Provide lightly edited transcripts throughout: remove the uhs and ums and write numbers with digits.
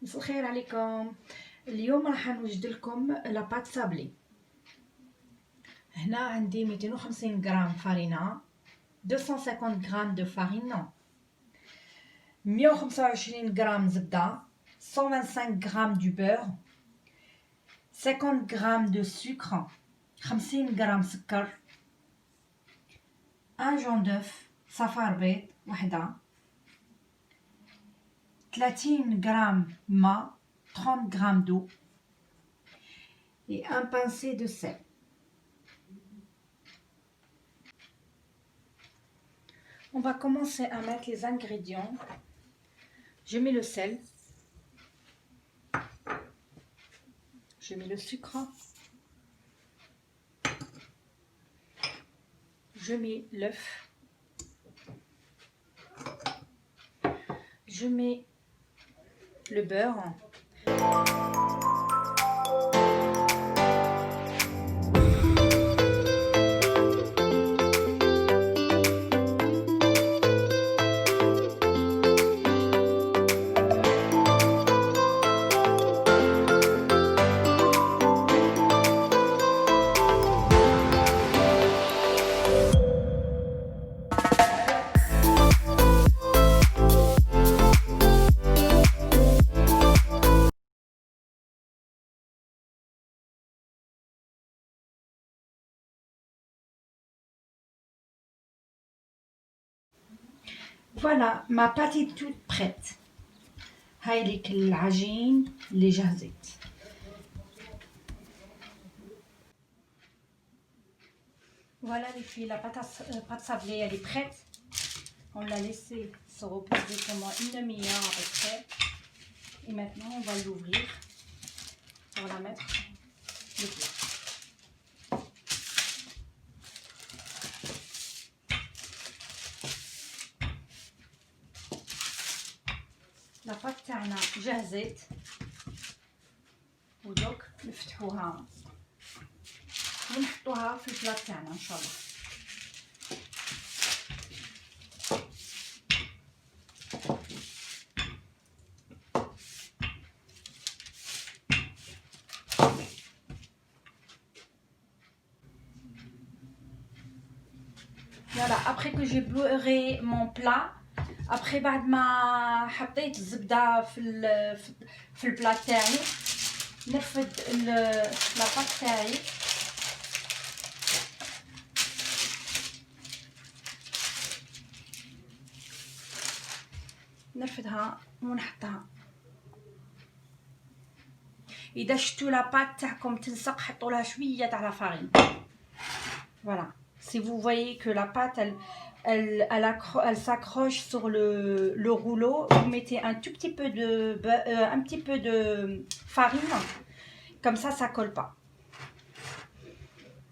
مساء الخير عليكم. اليوم راح نوجد لكم لاباط سابلي. هنا عندي 250 غرام فارينة، 250 غرام دو فارين، 125 غرام زبدة، 125 غرام دو بور، 50 غرام دو سكر، 50 غرام سكر، 1 جون دوف صفار بيض وحدة، 30 غرام ماء، 30 غرام d'eau et un pincé de sel. On va commencer à mettre les ingrédients. Je mets le sel, je mets le sucre, je mets l'œuf, je mets le beurre, Voilà, ma pâte est toute prête. هايليك العجين اللي جهزت. Voilà les filles, la pâte sablée elle est prête. On l'a laissée se reposer pendant une demi-heure à peu près. Et maintenant on va l'ouvrir pour la mettre le plat. لاباط تاعنا جهزت ودوك نفتحوها ونحطوها في البلاط تاعنا ان شاء الله. Voilà, après que j'ai beurré mon plat, après بعد ما حطيت الزبده في البلاط تاعي نرفد لاباط تاعي نرفدها ونحطها. اذا شفتوا لاباط تاعكم تلصق حطوا لها شويه تاع لا فارين. Voilà, si vous voyez que la pâte elle s'accroche sur le rouleau, vous mettez un tout petit peu de farine, comme ça colle pas.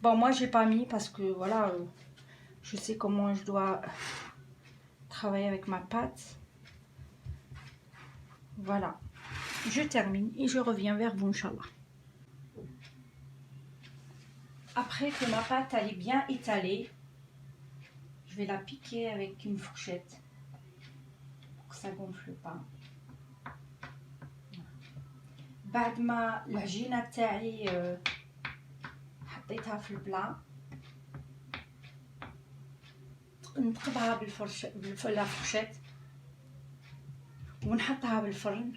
Bon, moi j'ai pas mis parce que voilà, je sais comment je dois travailler avec ma pâte. Voilà, je termine et je reviens vers vous, Inch'Allah. Après que ma pâte elle est bien étalée, je vais la piquer avec une fourchette pour que ça gonfle pas. بعد ما العجينه تاعي حطيتها في البلا نقبها بالفرشة ونحطها بالفرن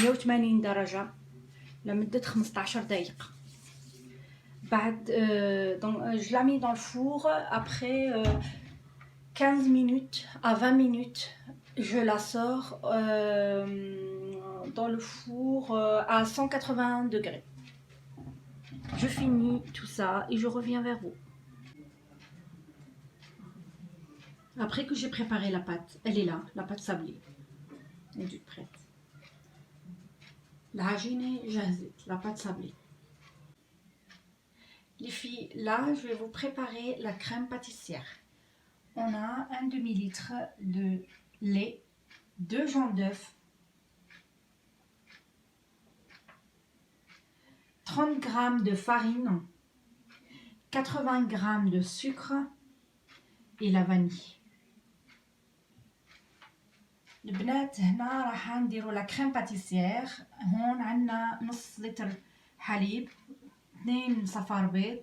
180 درجة لمدة 15 دقيقة. بعد je la mets dans le four après 15 minutes à 20 minutes. Je la sors dans le four à 180 degrés. Je finis tout ça et je reviens vers vous. Après que j'ai préparé la pâte, elle est là, la pâte sablée. Elle est toute prête. العجينة جاهزة, la pâte sablée. Les filles, là je vais vous préparer la crème pâtissière. On a un demi-litre de lait, 2 jaunes d'œufs, 30 g de farine, 80 g de sucre et la vanille. البنات هنا راح نديرو لا كريم باتيسير. هون عندنا نص لتر حليب، 2 صفار بيض،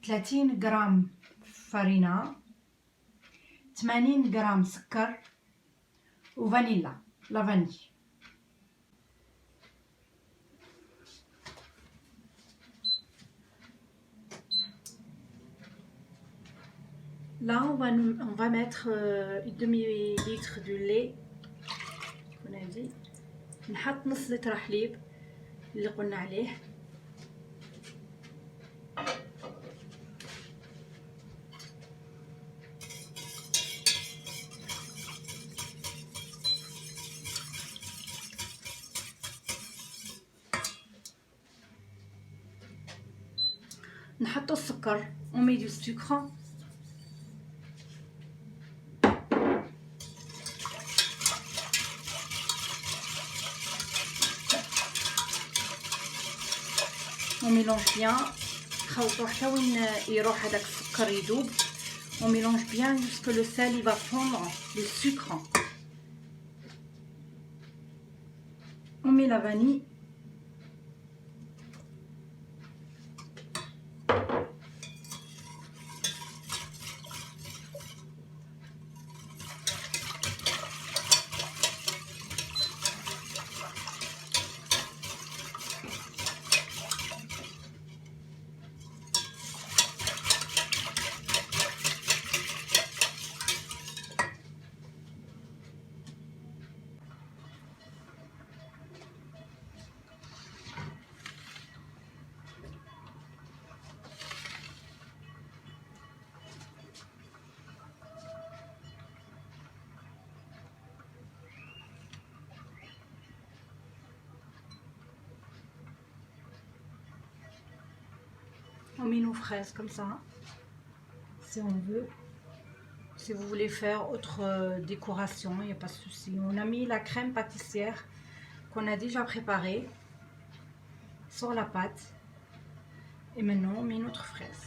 30 غرام فرينة، 80 غرام سكر وفانيلا لافاني. Là, on va mettre une demi-litre de lait. On a dit. نحط نص لتر حليب اللي قلنا عليه. نحط السكر. On met du sucre. On mélange bien. خلطوا حتى وين يروح هذاك السكر يذوب. On mélange bien jusqu'à le sel il va fondre le sucre. On met la vanille. On met nos fraises comme ça, si on veut. Si vous voulez faire autre décoration, il n'y a pas de souci. On a mis la crème pâtissière qu'on a déjà préparée sur la pâte. Et maintenant on met notre fraise.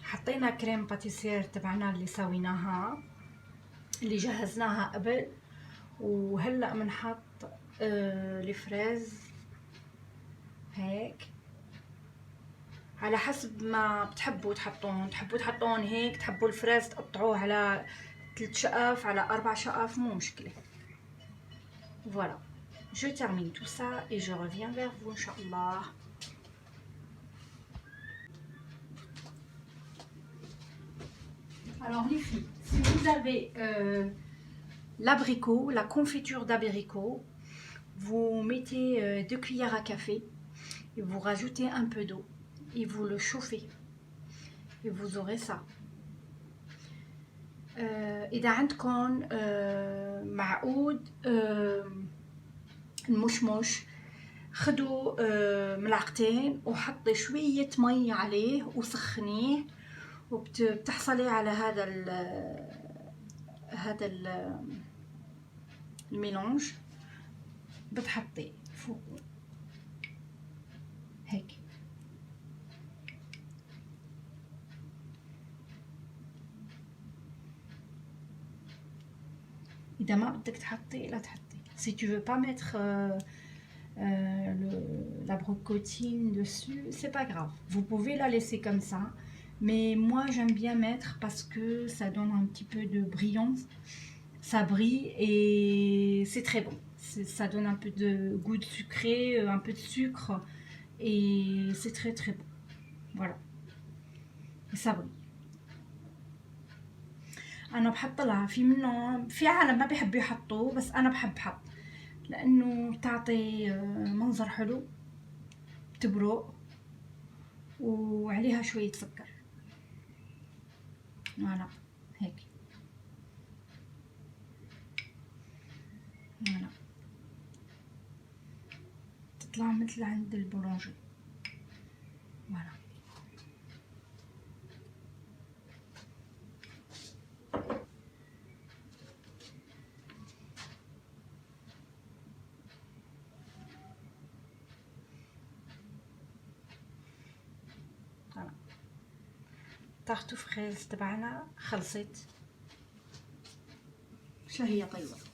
حطينا كريم باتيسير تبعنا اللي سويناها اللي جهزناها قبل، وهلا بنحط الفريز هيك على حسب ما بتحبوا تحطون. تحبوا تحطون هيك، تحبوا الفريز تقطعوه على 3 شقف على 4 شقف، مو مشكلة. Voilà, je termine tout ça et je reviens vers vous Inch'Allah. Alors les filles, si vous avez l'abricot, la confiture d'abricot, vous mettez 2 cuillères à café et vous rajoutez un peu d'eau et vous le chauffez et vous aurez ça. إذا عندكم معقود المشمش، خدوا ملعقتين وحطي شوية مي عليه وسخنيه، وبتحصلي على هذا الميلانج. بتحطي فوق هيك. إذا ما بدك تحطي لا تحطي. Si tu veux pas mettre l'abricotine dessus, c'est pas grave. Vous pouvez la laisser comme ça. Mais moi j'aime bien mettre parce que ça donne un petit peu de brillance. Ça brille et c'est très bon. Ça donne un peu de goût de sucré, un peu de sucre. Et c'est très très bon. Voilà. Et ça brille. انا بحط لها في منه، في عالم ما بيحبوا يحطوه بس انا بحب حط لانه بتعطي منظر حلو، بتبرق وعليها شوية سكر. فوالا هيك. فوالا تطلع مثل عند البولونجي. فوالا طاحتو فريز تبعنا خلصت. حتى هي طيبه.